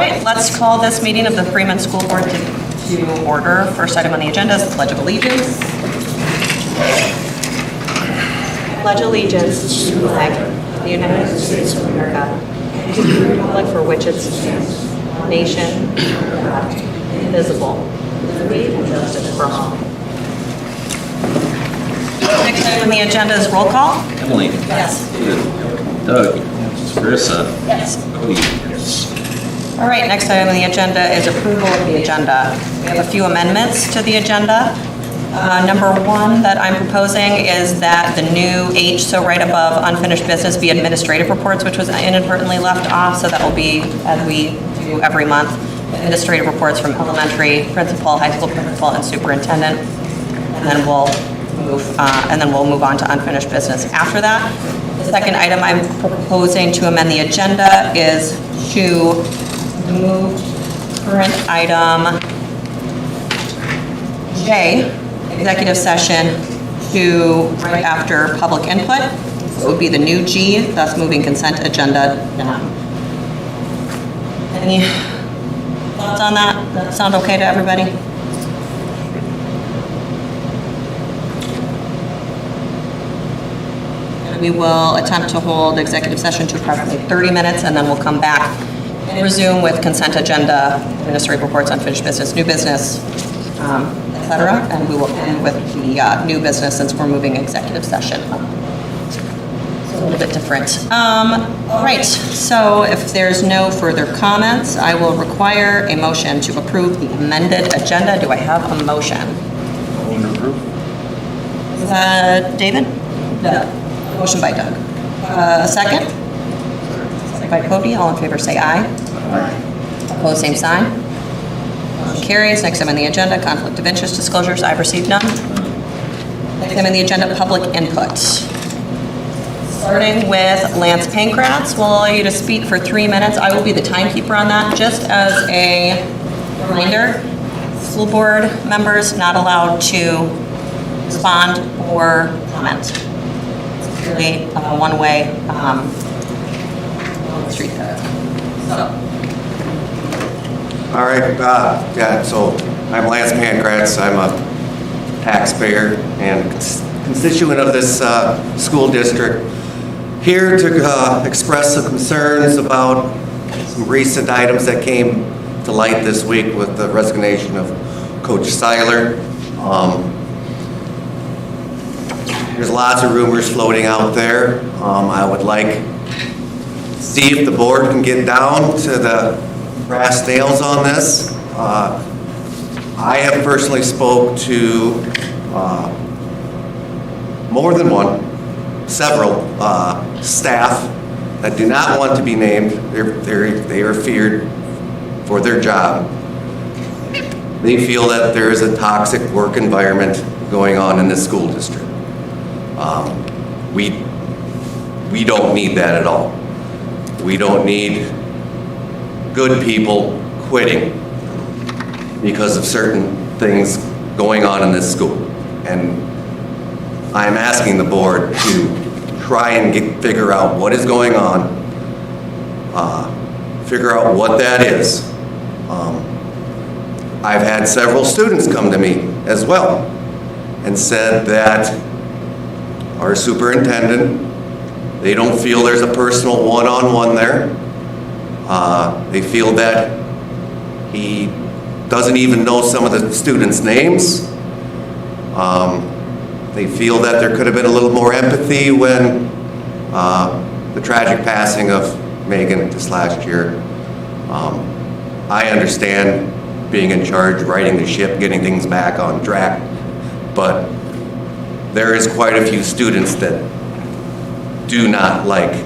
right, let's call this meeting of the Freeman School Board to order. First item on the agenda is the Pledge of Allegiance. Pledge allegiance to the flag of the United States of America and to the republic for which it stands, nation, indivisible, with liberty and justice for all. Next item on the agenda is roll call. Emily? Yes. Doug? Carissa? Yes. Cody? Yes. All right, next item on the agenda is approval of the agenda. We have a few amendments to the agenda. Number one that I'm proposing is that the new H, so right above unfinished business, be administrative reports, which was inadvertently left off, so that will be, as we do every month, administrative reports from elementary principal, high school principal, and superintendent. And then we'll move on to unfinished business after that. The second item I'm proposing to amend the agenda is to move current item J, executive session, to right after public input. So it would be the new G, thus moving consent agenda down. Any thoughts on that? Does that sound okay to everybody? We will attempt to hold executive session to approximately 30 minutes, and then we'll come back and resume with consent agenda, administrative reports, unfinished business, new business, et cetera. And we will end with the new business since we're moving executive session up. It's a little bit different. All right, so if there's no further comments, I will require a motion to approve the amended agenda. Do I have a motion? Motion to approve. Is that David? No. Motion by Doug. Second? Second by Cody. All in favor say aye. Aye. Opposed, same sign. Motion carries. Next item on the agenda, conflict of interest disclosures. I've received none. Next item on the agenda, public input. Starting with Lance Pankratz, we'll allow you to speak for 3 minutes. I will be the timekeeper on that. Just as a reminder, school board members not allowed to respond or comment. Really a one-way street there. So. All right, so I'm Lance Pankratz. I'm a taxpayer and constituent of this school district. Here to express some concerns about some recent items that came to light this week with the resignation of Coach Seiler. There's lots of rumors floating out there. I would like to see if the board can get down to the brass nails on this. I have personally spoke to more than one, several staff that do not want to be named. They are feared for their job. They feel that there is a toxic work environment going on in this school district. We don't need that at all. We don't need good people quitting because of certain things going on in this school. And I'm asking the board to try and figure out what is going on, figure out what that is. I've had several students come to me as well and said that our superintendent, they don't feel there's a personal one-on-one there. They feel that he doesn't even know some of the students' names. They feel that there could have been a little more empathy when the tragic passing of Megan this last year. I understand being in charge, righting the ship, getting things back on track, but there is quite a few students that do not like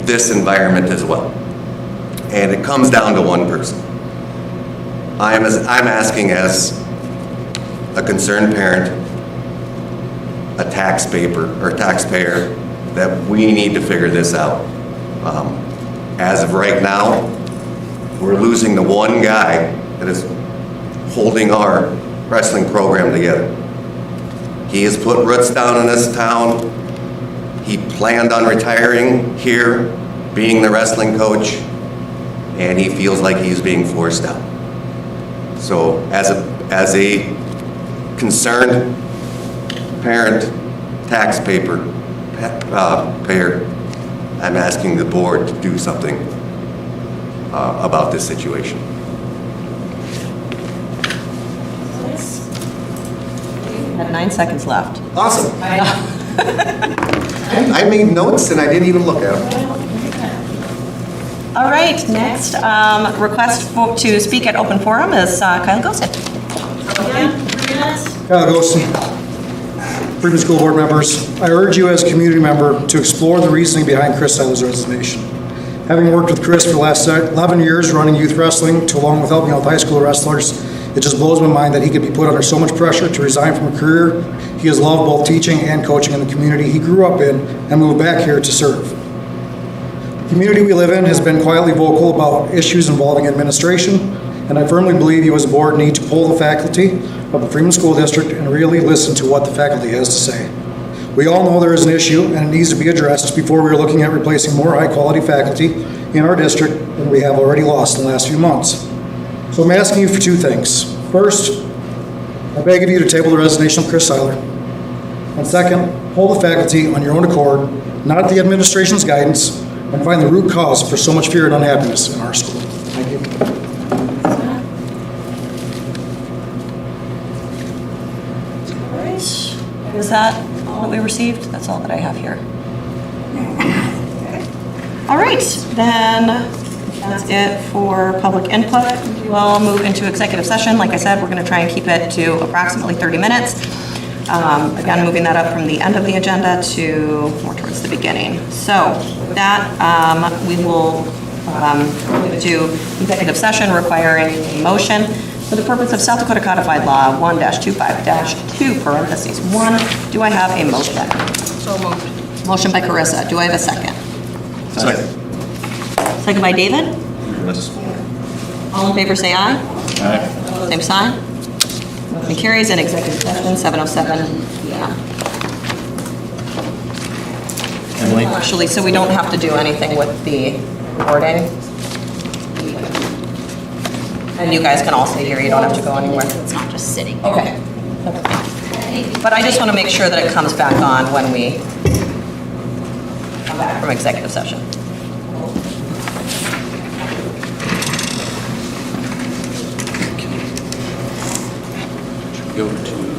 this environment as well. And it comes down to one person. I'm asking as a concerned parent, a taxpayer, that we need to figure this out. As of right now, we're losing the one guy that is holding our wrestling program together. He has put roots down in this town. He planned on retiring here being the wrestling coach, and he feels like he's being forced out. So as a concerned parent, taxpayer, I'm asking the board to do something about this situation. You have 9 seconds left. Awesome. I made notes and I didn't even look at them. All right, next, request to speak at open forum is Kyle Goen. Kyle Goen, Freeman School Board members, I urge you as a community member to explore the reasoning behind Chris Seiler's resignation. Having worked with Chris for the last 11 years running youth wrestling, along with helping out high school wrestlers, it just blows my mind that he could be put under so much pressure to resign from a career he has loved both teaching and coaching in the community he grew up in and moved back here to serve. The community we live in has been quietly vocal about issues involving administration, and I firmly believe you as a board need to poll the faculty of the Freeman School District and really listen to what the faculty has to say. We all know there is an issue and it needs to be addressed before we are looking at replacing more high-quality faculty in our district than we have already lost in the last few months. So I'm asking you for 2 things. First, I beg of you to table the resignation of Chris Seiler. And second, hold the faculty on your own accord, not at the administration's guidance, and find the root cause for so much fear and unhappiness in our school. Thank you. Is that all that we received? That's all that I have here. All right, then that's it for public input. We'll move into executive session. Like I said, we're going to try and keep it to approximately 30 minutes. Again, moving that up from the end of the agenda to more towards the beginning. So with that, we will move to executive session requiring a motion for the purpose of South Dakota Codified Law 1-25-2, parentheses 1. Do I have a motion? So moved. Motion by Carissa. Do I have a second? Second. Second by David. Let's. All in favor say aye. Aye. Same sign. Motion carries in executive session, 7:07 p.m. Emily? Actually, so we don't have to do anything with the recording. And you guys can all stay here, you don't have to go anywhere. It's not just sitting. Okay. But I just want to make sure that it comes back on when we come back from executive session. Go to